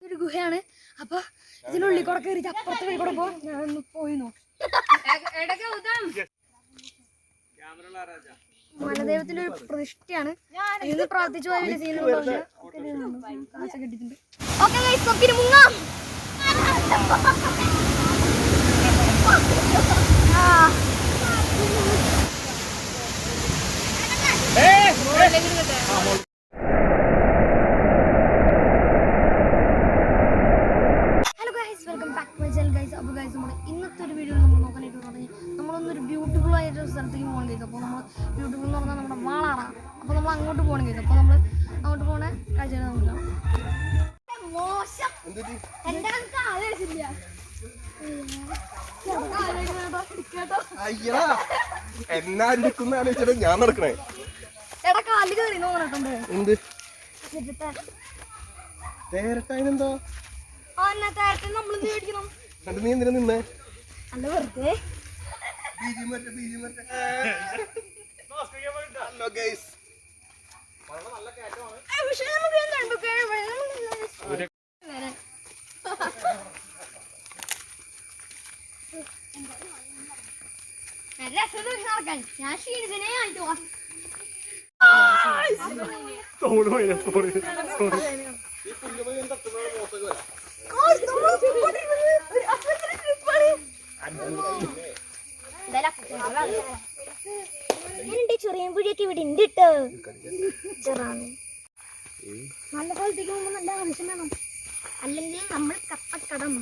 ഒരു ഗുഹയാണ്. അപ്പൊ ഇതിനുള്ളിൽ കൂടെ കയറി അപ്പുറത്തെ വഴി കൂടെ ഞാനൊന്ന് പോയി നോക്കി. മലദൈവത്തിലൊരു പ്രതിഷ്ഠയാണ്. ഇത് പ്രാർത്ഥിച്ചു പോയ വലിയ സീനുണ്ട്. കാശ കെട്ടിട്ടുണ്ട്. ഓക്കെ മുങ്ങാം. ഇന്നത്തെ ഒരു വീഡിയോ നമ്മൾ നോക്കാനായിട്ട് പറഞ്ഞാൽ നമ്മളൊന്നൊരു ബ്യൂട്ടിഫുൾ ആയിട്ടൊരു സ്ഥലത്തേക്ക് പോകണം കഴിക്കും. അപ്പോൾ നമ്മൾ ബ്യൂട്ടിഫുൾ എന്ന് പറഞ്ഞാൽ നമ്മുടെ വാളാറാണ്. അപ്പോൾ നമ്മൾ അങ്ങോട്ട് പോകണം കഴിക്കും. അപ്പോൾ നമ്മൾ അങ്ങോട്ട് പോകണ കാഴ്ചകൾ നമുക്ക് ഞാൻ നടക്കണേ എടാ കാലിൽ കയറി നോക്കണുണ്ട്. എന്ത് തേരട്ടായിനെന്തോ നമ്മൾ മേടിക്കണം. നീ എന്തിനാ നിന്നേ? അല്ല വെറുതെ ഞാൻ ക്ഷീണിതനെ ആയിട്ട് ചെറിയമ്പുഴിയൊക്കെ ഇവിടെ ഉണ്ട് കേട്ടോ. ചെറാണ് നല്ല സ്ഥലത്തേക്ക് പോകുമ്പോൾ നല്ല ആവശ്യം വേണം. അല്ലെങ്കിൽ നമ്മൾ കപ്പക്കടം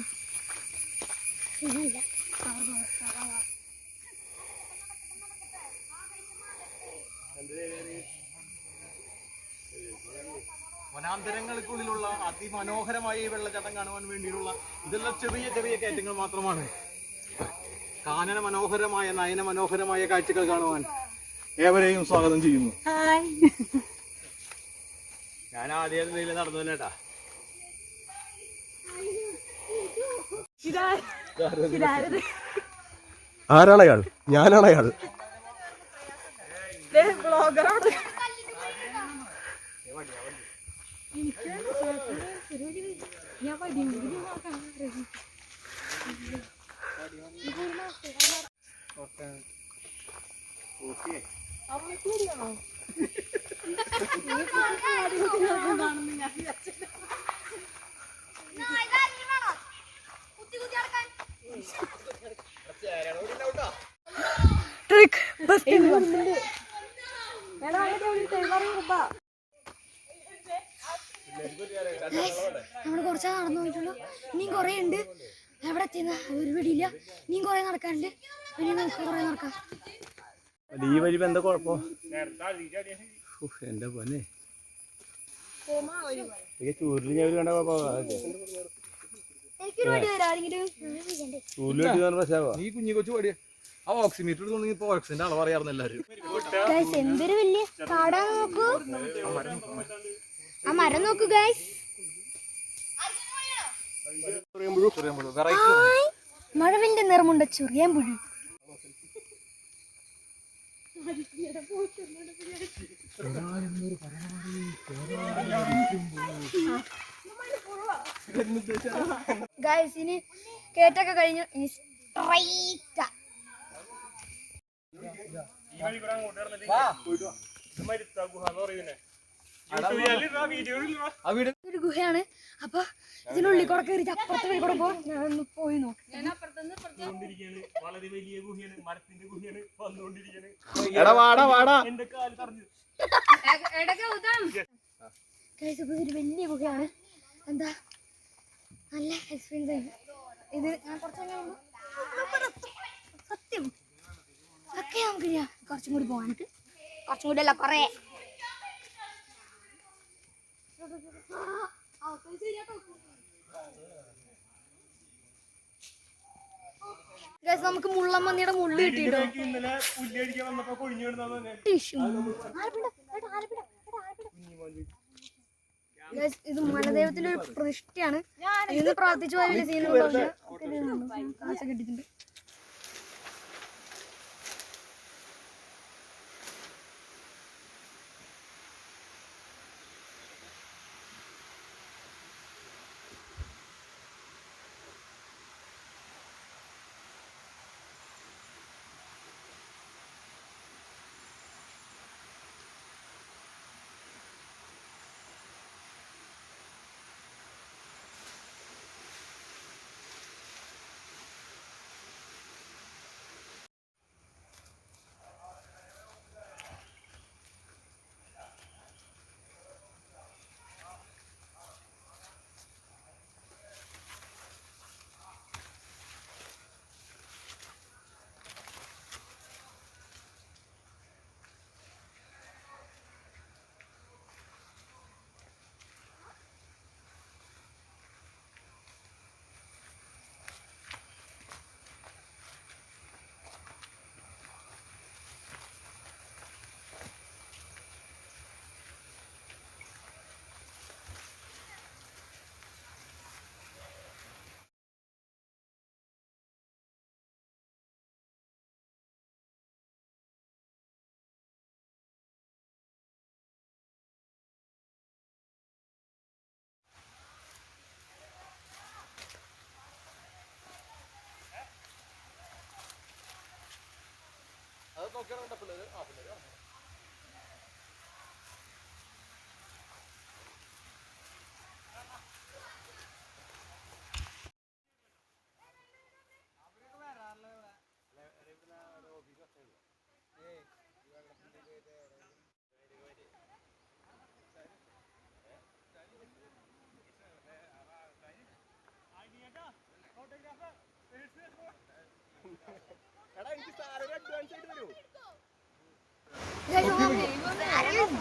വനാന്തരങ്ങൾക്കുള്ളിലുള്ള അതിമനോഹരമായ ഈ വെള്ളച്ചാട്ടം കാണുവാൻ വേണ്ടിയുള്ള ഇതെല്ലാം ചെറിയ ചെറിയ കയറ്റങ്ങൾ മാത്രമാണ്. കാനന മനോഹരമായ നയന മനോഹരമായ കാഴ്ചകൾ കാണുവാൻ ഏവരെയും സ്വാഗതം ചെയ്യുന്നു. ഞാൻ ആദ്യം നടന്നല്ലേട്ടാ. ആരാണയാൾ? ഞാനാണയാൾ. നമ്മള് കുറച്ചാ നടന്നു പോയിട്ടുള്ളൂ. ഇനിയും കൊറേ ഉണ്ട്. എവിടെ എത്തിയെന്ന് ഒരു പിടിയില്ല. ഇനിയും കൊറേ നടക്കാനുണ്ട്. ഇനി നമുക്ക് കൊറേ നടക്കാം. ഈ വഴി എന്താ കുഴപ്പം? എന്റെ പൊന്നെ ചൂരിൽ ഞാൻ കണ്ട ഈ കുഞ്ഞി കൊച്ചു പടിയ ആ ഓക്സിമീറ്റർ എടുത്തോണ്ടെങ്കിൽ ഇപ്പൊ ഓക്സിജന്റെ അളവ് അറിയാറുണ്ട് എല്ലാവരും. എന്തൊരു വലിയ കാടാ നോക്കൂ. ആ മരം നോക്കൂ ഗൈസ്. മഴവിന്റെ നിറമുണ്ട് ചെറിയമ്പുഴി. ഗൈസ് ഇനി കേറ്റൊക്കെ കഴിഞ്ഞു. ഇനി സ്ട്രൈറ്റ് ഒരു ഗുഹയാണ്. അപ്പൊ ഇതിനുള്ളിൽ കൂടെ കയറി അപ്പുറത്തെ വഴി കൂടെ ഞാനൊന്ന് പോയി നോക്കി. ഒരു വലിയ ഗുഹയാണ്. എന്താ നല്ല എക്സ്പീരിയൻസ് ആയി. ഇത് ഞാൻ കുറച്ച് സത്യം ഒക്കെ നമുക്ക് കുറച്ചും കൂടി പോകാനായിട്ട്. കുറച്ചും കൂടി അല്ല കുറേ. നമുക്ക് മുള്ളമ്മന്നിയുടെ മുള്ളു കിട്ടിയിട്ടോ. ഇത് മലദൈവത്തിലൊരു പ്രതിഷ്ഠയാണ്. ഇത് പ്രാർത്ഥിച്ചു പോയ വലിയ സീനുണ്ട്. കാശ കെട്ടിട്ടുണ്ട്.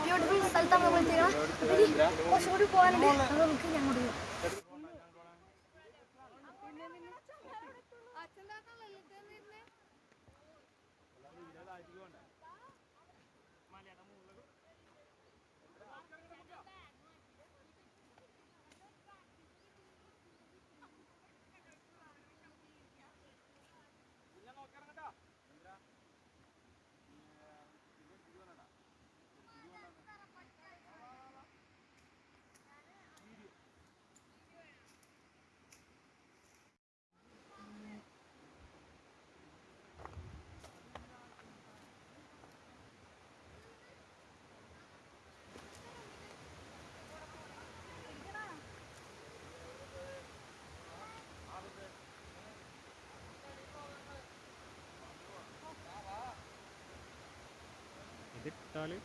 ബ്യൂട്ടിഫുൾ സ്ഥലത്താണ് നമ്മൾ കുറച്ചും കൂടി പോകാനുണ്ട്. അത് നമുക്ക് ഞങ്ങോട്ട് പോകാം. ഇതിട്ടാല്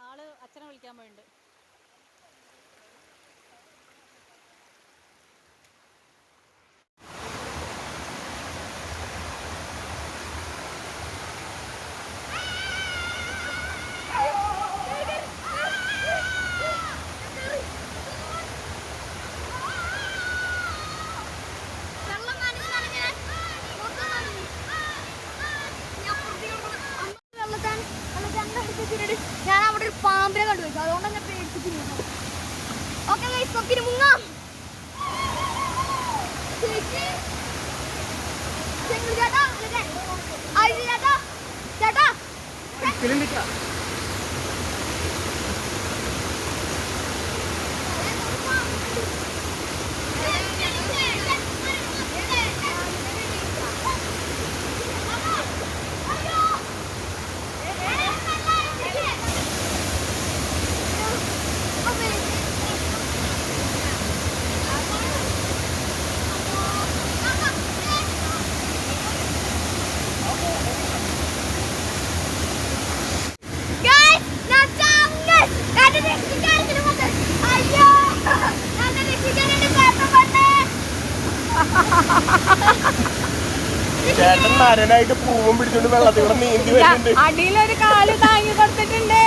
ആള് അച്ഛനെ വിളിക്കാൻ പോയിട്ടുണ്ട്. ഞാൻ അവിടെ ഒരു പാമ്പിനെ കണ്ടുപോയി, അതുകൊണ്ട് തന്നെ പേടിച്ചിട്ടില്ല. ഓക്കെ നമുക്കിനി മുങ്ങാം. ചേട്ടാ നരനായിട്ട് പൂവും പിടിച്ചോണ്ട് വെള്ളത്തിൽ കൂടെ നീന്തി വരുന്നുണ്ട്. അടിയിലൊരു കാല് താങ്ങി കൊടുത്തിട്ടുണ്ട്.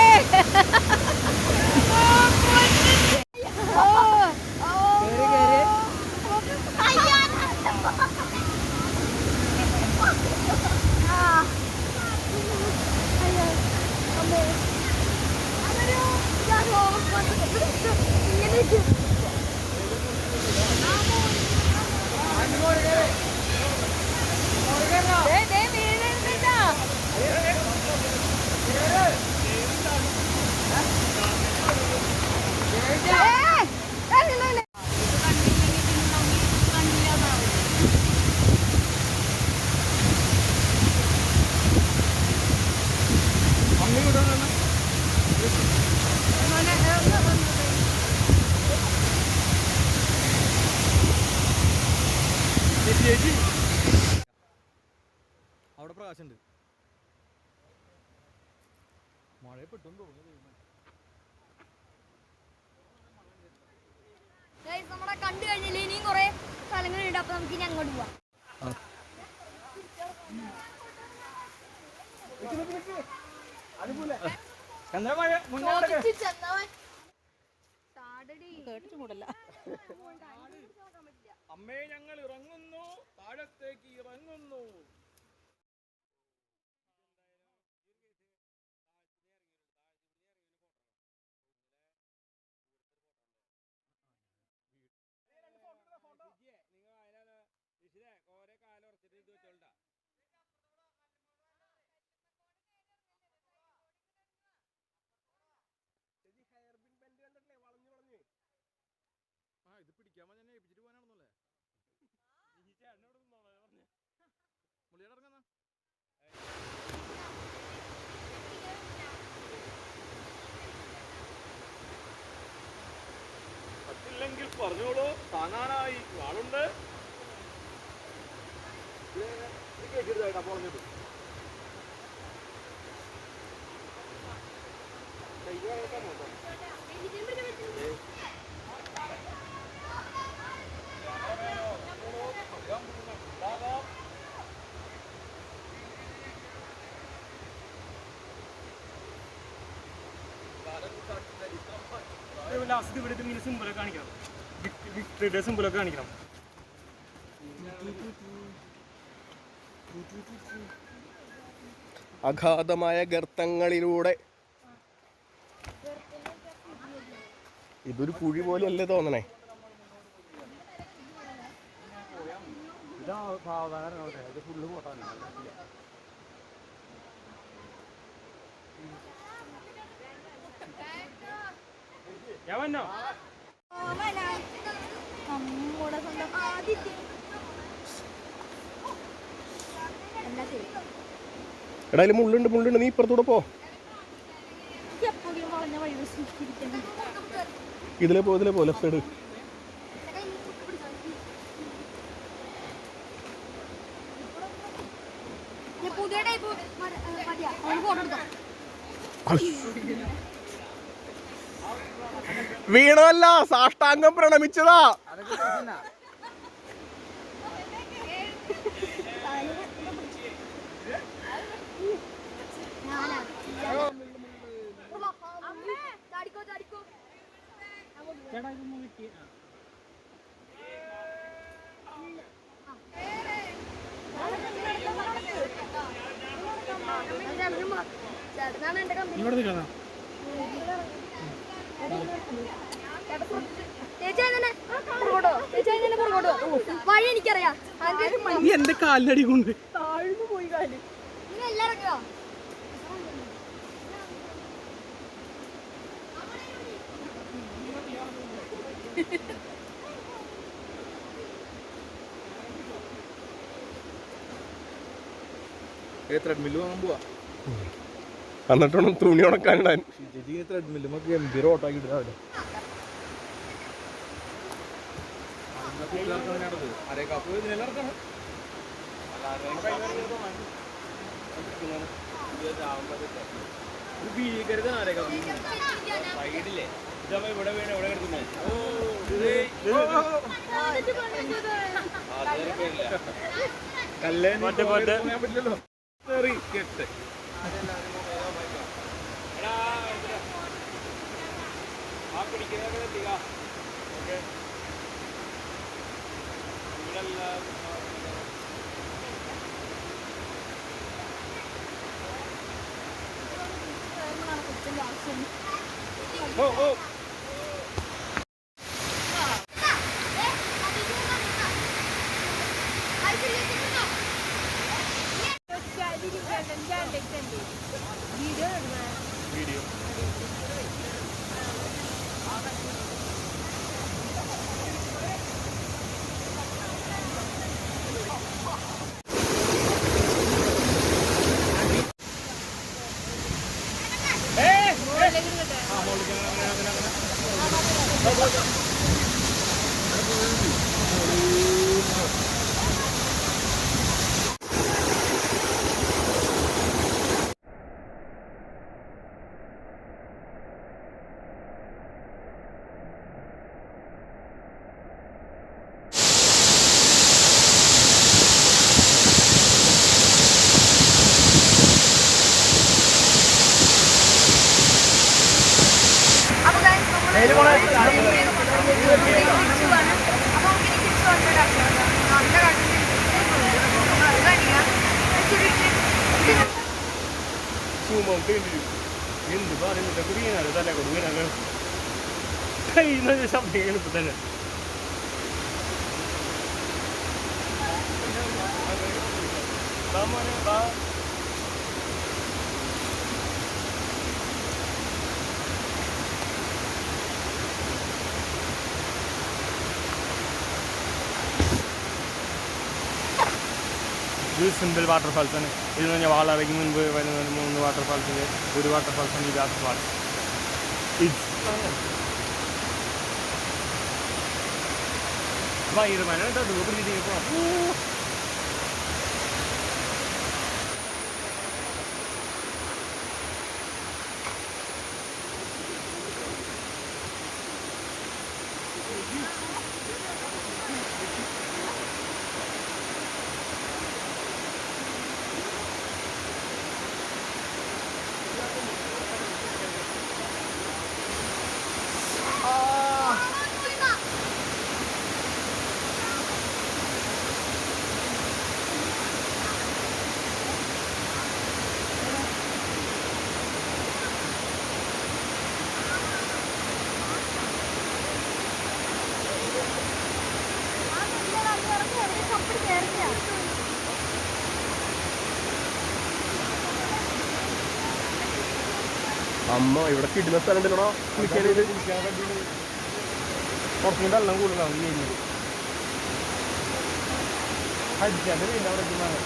അവിടെ പ്രകാശമുണ്ട്. മഴ പെട്ടെന്ന് തോന്നുന്നു. നമ്മളെ കണ്ടു കഴിഞ്ഞില്ല, ഇനിയും കുറെ സ്ഥലങ്ങളുണ്ട്. അപ്പൊ നമുക്ക് ഇനി അങ്ങോട്ട് പോവാം. കേട്ടിട്ട് കൂടല്ല. അമ്മേ ഞങ്ങൾ ഇറങ്ങുന്നു, താഴത്തേക്ക് ഇറങ്ങുന്നു. ഇത് പിടിക്കാൻ ഞാൻ ഏൽപ്പിച്ചിട്ട് പോകാനാണെന്നല്ലേ മുള്ളിയുടെ ഇറങ്ങുന്ന പറ്റില്ലെങ്കിൽ പറഞ്ഞോളൂ, താങ്ങാനായി ആളുണ്ട്. കേട്ടിരുതായിട്ടാ പറഞ്ഞത്. ലാസ്റ്റ് ഇവിടെ ഇങ്ങനെ സിമ്പിളൊക്കെ കാണിക്കണം, വിക്ടറിയുടെ സിമ്പിളൊക്കെ കാണിക്കണം. അഗാധമായ ഗർത്തങ്ങളിലൂടെ ഇതൊരു കുഴി പോലെയല്ലേ തോന്നണേ. ഇതാ സാധാരണ ഇത് ഫുള്ള് പോട്ടാണ്. നമ്മുടെ സ്വന്തം ആദിത്യ. എടാ അതിൽ മുള്ളുണ്ട്, നീ ഇപ്പുറത്തൂടെ പോ. എപ്പോഴും വളഞ്ഞ വഴി ഇതിലെ പോ ലെഫ്റ്റ് സൈഡ്. പുതിയ ടൈപ്പ് ഫോട്ടോ എടുത്തോ. വീണതല്ല, സാഷ്ടാംഗം പ്രണമിച്ചതാ. വഴി എനിക്കറിയാം. എന്റെ കാലിനടി കൊണ്ട് താഴ്ന്നു പോയി കാല്. നിങ്ങൾ എല്ലാവരും ത്രെഡ്മില്ല് വാങ്ങാൻ പോവാ. എന്നിട്ടോണം തുണി ഉണക്കാനിടാൻ. ത്രെഡ്മില്ല് ഗംഭീര ഓട്ടാക്കി ഇടാവില്ല. അരേ കപ്പ് ഇതിനെല്ലാം സൈഡില്ലേ ഇവിടെ വീണ് എവിടെ കിടക്കുന്നേ പറ്റില്ലല്ലോ കെട്ട് ആ പിടിക്കുന്നതൊക്കെ എത്തിക്ക ഓക്കെ ഇവിടെല്ലാം ഓ ഓ വീഡിയോ എന്ത് പറയുന്നത് കുറിയാണ് തല കൊടുക്കാനാണ് കയ്യിൽ ശബ്ദം എളുപ്പം തന്നെ ഇത് സിമ്പിൾ വാട്ടർഫാൾസ് ആണ് ഇത് പറഞ്ഞാൽ വാളറങ്ങി മുൻപ് വരുന്നതിന് 3 വാട്ടർഫാൾസിൽ ഒരു വാട്ടർഫാൾസാണ് ഈ വാട്ടർഫാൾസ് ഭയങ്കരമാണ് കേട്ടോ പിടിച്ചിട്ട് അമ്മ ഇവിടെ കിട്ടുന്ന സ്ഥലം ഉണ്ടല്ലോ കുളിക്കാനായിട്ട് കുറച്ചും വെള്ളം കൂടുതലാണ് ഈ ഏരിയ ഹരിച്ചാൻ്റെ വീട് അവിടെ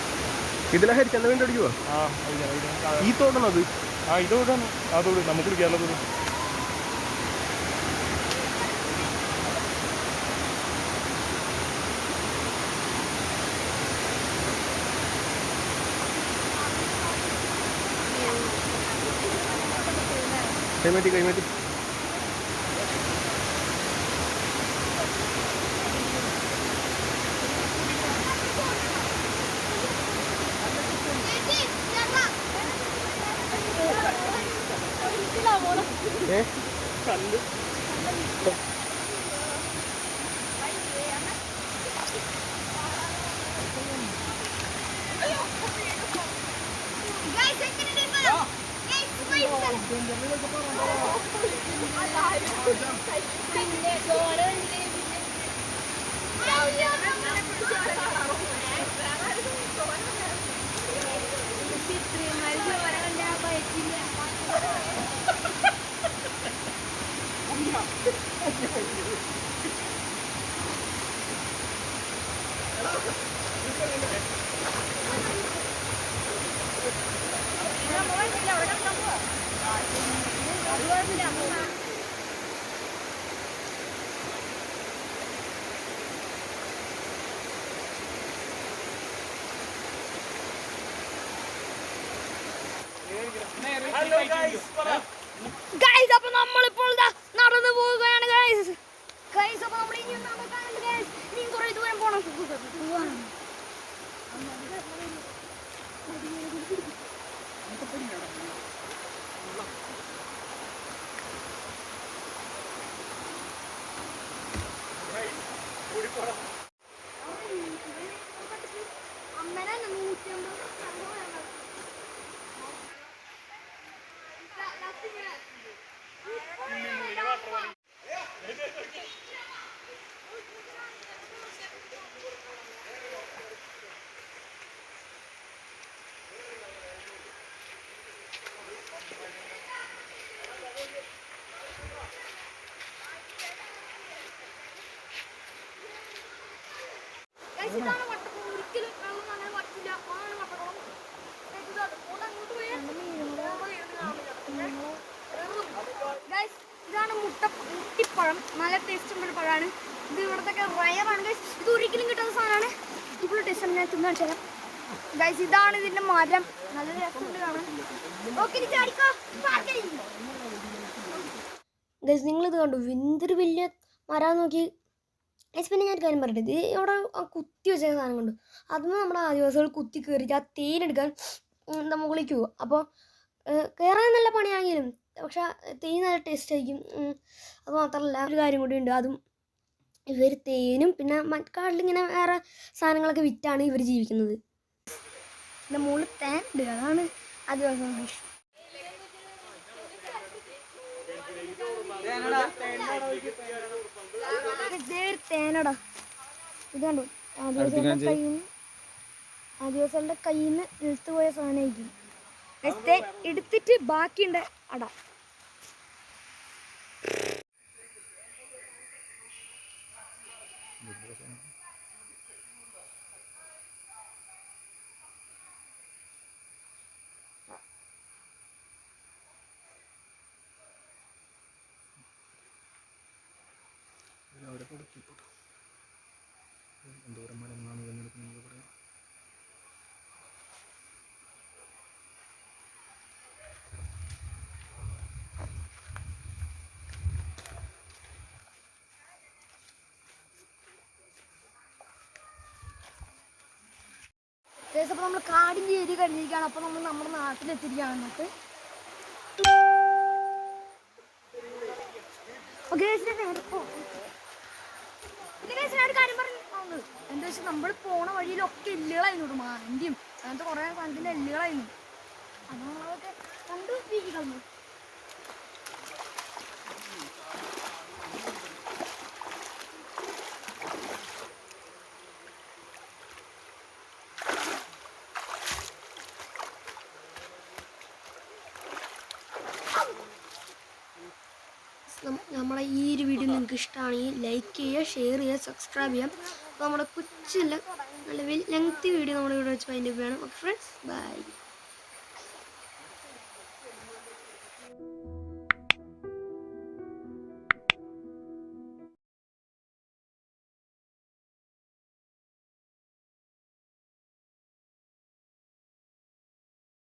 ഇതിലെ ഹരിച്ചാൻ്റെ വീട് അടിക്കുവോ ഈ തോടാണോ അത് ഈ തോടാണ് ആ തോട് നമുക്ക് കുളിക്കാനുള്ള തോട് കൈമാറ്റി കൈമാറ്റി കല്ല് ഗൈസ് അപ്പൊ നമ്മളിപ്പോൾ നടന്നു പോവുകയാണ് ഗൈസ്. ഗൈസ് അപ്പൊ നമ്മൾ ഇനി നടക്കാനുണ്ട് ഗൈസ്. ഇനി കുറെ ദൂരം പോകണം. അമ്മനെ 150 ഇതാണ് വട്ടക്കുളം. ഒരിക്കലും വെള്ളം അങ്ങനെ വറ്റില്ല. അതാണ് വട്ടക്കുളം. ഗൈസ് ഇതാണ് മുട്ടിപ്പഴം. നല്ല ടേസ്റ്റ് ഉള്ള പഴമാണ് ഇത്. ഇവിടത്തെ റയറാണ് ഗൈസ്. ഇത് ഒരിക്കലും കിട്ടുന്ന സാധനമാണ്. ഇപ്പോൾ ടേസ്റ്റ് ആണ്. ഞാൻ തിന്നാൻ ചെയ്യാം ഗൈസ്. ഇതാണ് ഇതിന്റെ മരം. നല്ല രസമുണ്ട് കാണാൻ. ഓക്കെ ചാടിക്കോ. ഗൈസ് നിങ്ങളിത് കണ്ടു. എന്തൊരു വലിയ മരം നോക്കി. ഗൈസ് പിന്നെ ഞാൻ കാര്യം പറയട്ടെ. ഇത് ഇവിടെ കുത്തി വെച്ച സാധനം കണ്ടു. അതും നമ്മുടെ ആദിവാസികൾ കുത്തി കയറിയിട്ട് ആ തേനെടുക്കാൻ മുകളിലേക്ക് പോകും. അപ്പോൾ കയറാൻ നല്ല പണിയാണെങ്കിലും പക്ഷെ തേൻ നല്ല ടേസ്റ്റ് ആയിരിക്കും. അത് മാത്രമല്ല ഒരു കാര്യം കൂടി ഉണ്ട്. അതും ഇവർ തേനും പിന്നെ മറ്റക്കാട്ടിലിങ്ങനെ വേറെ സാധനങ്ങളൊക്കെ വിറ്റാണ് ഇവർ ജീവിക്കുന്നത്. പിന്നെ മുകളിൽ തേൻ ഉണ്ട്. അതാണ് ആദിവാസികളുടെ ഇഷ്ടം. തേനടാ ഇത് കണ്ടു. ആദിവാസികളുടെ കയ്യിൽ നിന്ന് നിലത്ത് പോയ സാധനമായിരിക്കും. എടുത്തിട്ട് ബാക്കിയുണ്ട് അട. എന്തോരം മരങ്ങളാണ് തിരഞ്ഞെടുക്കുന്നത് പറയാം. അപ്പോൾ നമ്മൾ കാടിൻ്റെ ഏരിയ കഴിഞ്ഞിരിക്കുകയാണ്. അപ്പോൾ നമ്മൾ നമ്മുടെ നാട്ടിലെത്തിയിരിക്കുകയാണ്. നമുക്ക് ഒരു കാര്യം പറഞ്ഞു എന്താ വെച്ചാൽ നമ്മൾ പോണ വഴിയിലൊക്കെ എല്ലുകളായിരുന്നു. മാന്റെയും അങ്ങനത്തെ കുറേ സാധനത്തിൻ്റെ എല്ലുകളായിരുന്നു. അപ്പോൾ നമ്മളതൊക്കെ കണ്ടുപിടിക്കുന്നു. നമ്മളെ ഈ ഒരു വീഡിയോ നിങ്ങൾക്ക് ഇഷ്ടമാണെങ്കിൽ ലൈക്ക് ചെയ്യുക, ഷെയർ ചെയ്യുക, സബ്സ്ക്രൈബ് ചെയ്യാം. അപ്പോൾ നമ്മുടെ കൊച്ചില്ല നല്ല ലെങ്തി വീഡിയോ നമ്മുടെ ഇവിടെ വെച്ച് അതിൻ്റെ വേണം. Okay friends, by.